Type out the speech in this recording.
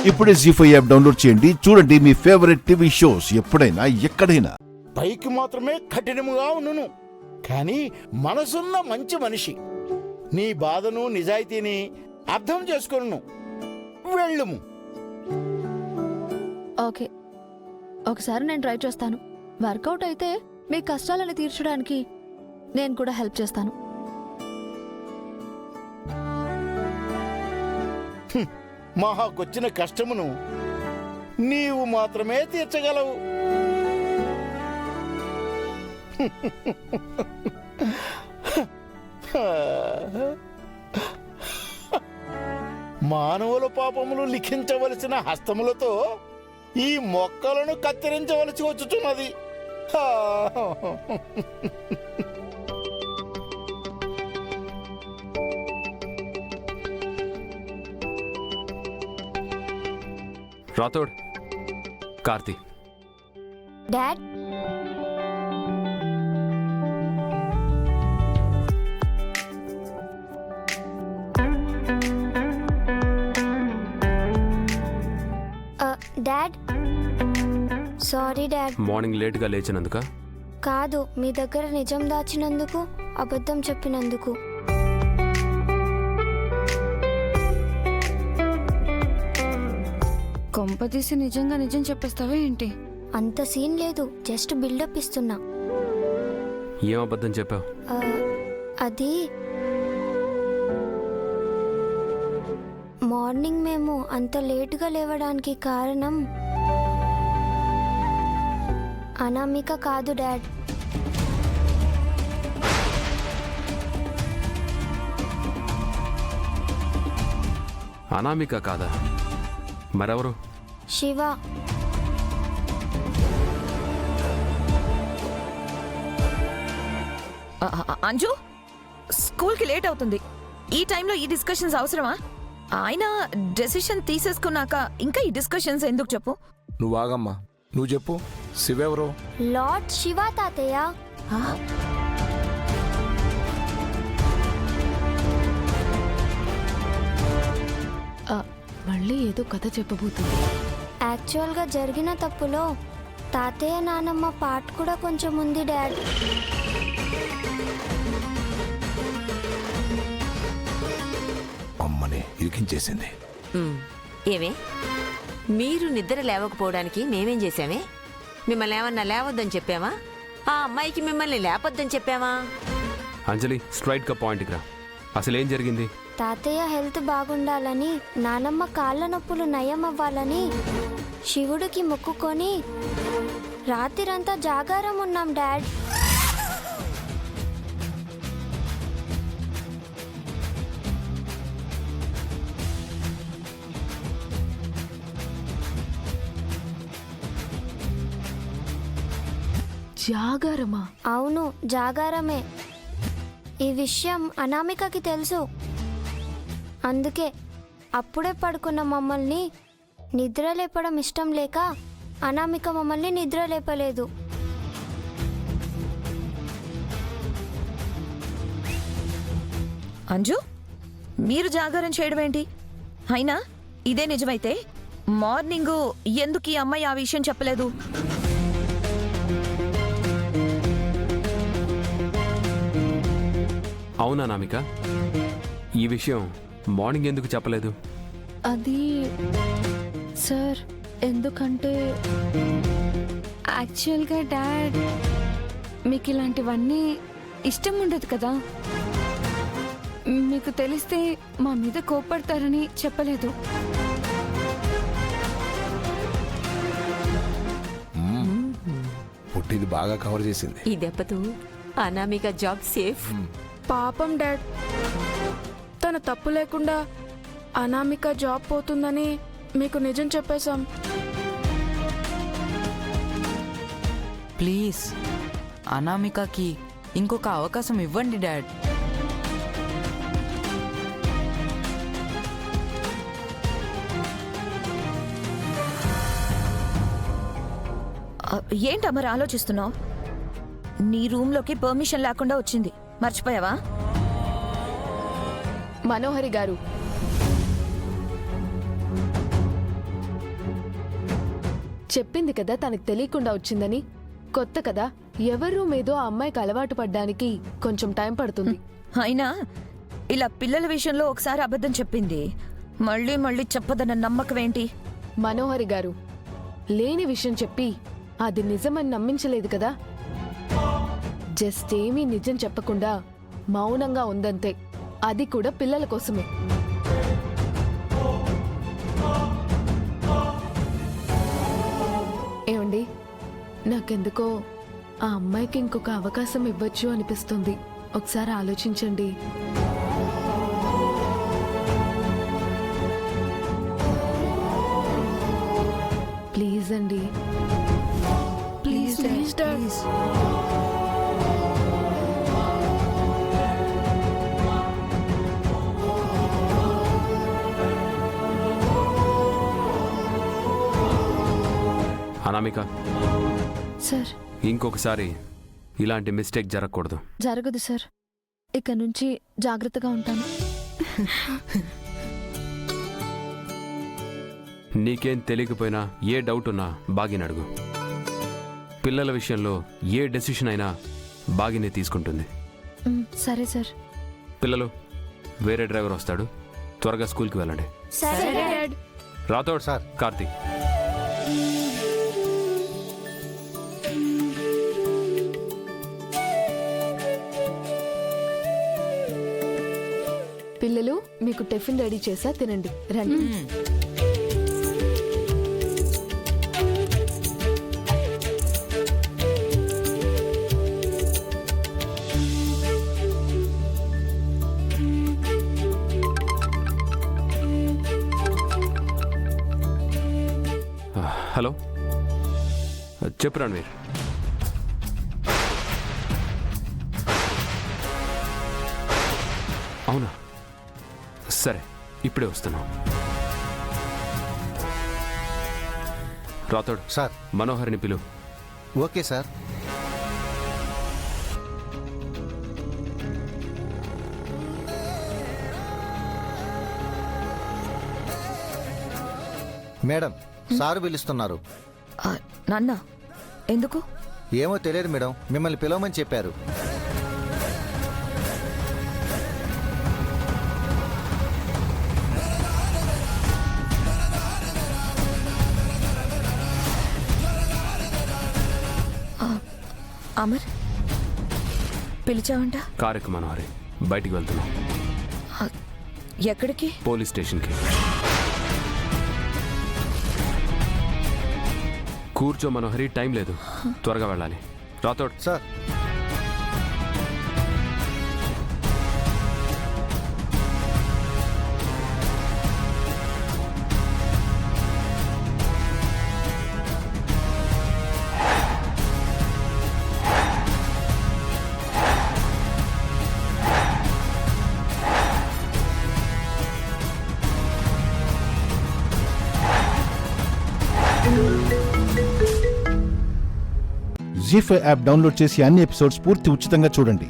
ఇప్పుడే జీ5 app download చేయండి. చూడండి మీ ఫేవరెట్ టీవీ షోస్ ఎప్పుడైనా ఎక్కడైనా. పైకి మాత్రమే కఠినముగా ఉన్నను, కానీ మనసున్న మంచి మనిషి. నీ బాధను నిజాయితీని అర్థం చేసుకొను. వెళ్ళుము. ఓకే, ఒకసారి నేను ట్రై చేస్తాను. వర్కౌట్ అయితే మీ కష్టాలను తీర్చడానికి నేను కూడా హెల్ప్ చేస్తాను. మాకొచ్చిన కష్టమును నీవు మాత్రమే తీర్చగలవు. మానవుల పాపములు లిఖించవలసిన హస్తములతో ఈ మొక్కలను కత్తిరించవలసి వచ్చుచున్నది. Rathod, Karthi. Dad, dad sorry dad. Morning లేట్గా లేచినందుక? కాదు, మీ దగ్గర నిజం దాచినందుకు, అబద్ధం చెప్పినందుకు. కొంపదీసి నిజంగా నిజం చెప్పేస్తావా ఏంటి? అంత సీన్ లేదు, జస్ట్ బిల్డప్ ఇస్తున్నా. ఏం అబద్ధం చెప్పావు? అది మార్నింగ్ మేము అంత లేటుగా లేవడానికి కారణం అనామిక కాదు డాడ్. అనామిక కాదా? మరెవరు? శివ. అంజు, స్కూల్కి లేట్ అవుతుంది. ఈ టైంలో ఈ డిస్కషన్స్ అవసరమా? ఆయన డెసిషన్ తీసేసుకున్నాక ఇంకా ఈ డిస్కషన్స్ ఎందుకు చెప్పు? నువ్వు ఆగమ్మా, నువ్వు చెప్పు. శివెవరు? లార్డ్ శివ తాతయ్య. మళ్ళీ ఏదో కథ చెప్పబోతుంది. యాక్చువల్గా జరిగిన తప్పులో తాతయ్య నానమ్మ పార్ట్ కూడా కొంచెం ఉంది డాడ్. అమ్మని ఇరికించేసింది. ఏమే, మీరు నిద్ర లేవకపోవడానికి మేమేం చేశామే? మిమ్మల్ని ఏమన్నా లేవద్దని చెప్పామా? ఆ అమ్మాయికి మిమ్మల్ని లేపొద్దని చెప్పామా? అంజలి, స్ట్రైట్గా పాయింట్కి రా. అసలేం జరిగింది? తాతయ్య హెల్త్ బాగుండాలని, నానమ్మ కాళ్ళ నొప్పులు నయం అవ్వాలని శివుడికి మొక్కుకొని రాత్రిరంతా జాగారం ఉన్నాం డాడ్. జాగారమా? అవును, జాగారమే. ఈ విషయం అనామికకి తెలుసు. అందుకే అప్పుడే పడుకున్న మమ్మల్ని నిద్ర లేపడం ఇష్టం లేక అనామిక మమ్మల్ని నిద్ర లేపలేదు. అంజు, మీరు జాగారం చేయడం ఏంటి? అయినా ఇదే నిజమైతే మార్నింగ్ ఎందుకు ఈ అమ్మాయి ఆ విషయం చెప్పలేదు? అవునా నామిక, ఈ విషయం మార్నింగ్ ఎందుకు చెప్పలేదు? అది సార్, ఎందుకంటే యాక్చువల్గా డాడ్, మీకు ఇలాంటివన్నీ ఇష్టం ఉండదు కదా. మీకు తెలిస్తే మా మీద కోపడతారని చెప్పలేదు. పుట్టిది బాగా కవర్ చేసింది. ఈ దెబ్బతో అనామిక జాబ్ సేఫ్. పాపం డాడ్, తన తప్పు లేకుండా అనామిక జాబ్ పోతుందని మీకు నిజం చెప్పేశాం. ప్లీజ్ అనామికకి ఇంకొక అవకాశం ఇవ్వండి డాడ్. ఏంటా మరి ఆలోచిస్తున్నావు? నీ రూమ్లోకి పర్మిషన్ లేకుండా వచ్చింది, మర్చిపోయావా? మనోహరి గారు, చెప్పింది కదా తనకు తెలియకుండా వచ్చిందని. కొత్త కదా, ఎవరి రూమ్ ఏదో ఆ అమ్మాయికి అలవాటు పడ్డానికి కొంచెం టైం పడుతుంది. అయినా ఇలా పిల్లల విషయంలో ఒకసారి అబద్ధం చెప్పింది, మళ్ళీ మళ్ళీ చెప్పదన్న నమ్మకం ఏంటి? మనోహరి గారు, లేని విషయం చెప్పి అది నిజమని నమ్మించలేదు కదా. జస్ట్ ఏమీ నిజం చెప్పకుండా మౌనంగా ఉందంతే. అది కూడా పిల్లల కోసమే. ఏమండి, నాకెందుకో ఆ అమ్మాయికి ఇంకొక అవకాశం ఇవ్వచ్చు అనిపిస్తుంది. ఒకసారి ఆలోచించండి. ప్లీజ్ అండి, ప్లీజ్ ప్లీజ్. అనామిక, సార్, ఇంకొకసారి ఇలాంటి మిస్టేక్ జరగకూడదు. జరగదు సార్. ఇక నుంచి జాగ్రత్తగా ఉంటాను. నీకేం తెలియకపోయినా ఏ డౌట్ ఉన్నా బాగిని అడుగు. పిల్లల విషయంలో ఏ డెసిషన్ అయినా బాగినే తీసుకుంటుంది. సరే సార్. పిల్లలు, వేరే డ్రైవర్ వస్తాడు, త్వరగా స్కూల్కి వెళ్ళండి. సరే డాడ్. రాథోడ్ సార్, కార్తీక్. పిల్లలు, మీకు టిఫిన్ రెడీ చేసా, తినండి. రండి. హలో, చెప్పు రణ్వీర్. అవునా, సరే, ఇప్పుడే వస్తున్నాం. రాథోడ్ సార్, మనోహర్ని పిలు. Okay sir. మేడం, సారు పిలుస్తున్నారు. నాన్న, ఎందుకు? ఏమో తెలియదు మేడం, మిమ్మల్ని పిలవమని చెప్పారు. అమర్, పిలిచావంట? కారెక్కు మనోహరి, బయటికి వెళ్తున్నాం. ఎక్కడికి? పోలీస్ స్టేషన్కి. కూర్చో మనోహరి, టైం లేదు, త్వరగా వెళ్ళాలి. రాథోడ్ సార్. జీ5 యాప్ డౌన్లోడ్ చేసి అన్ని ఎపిసోడ్స్ పూర్తి ఉచితంగా చూడండి.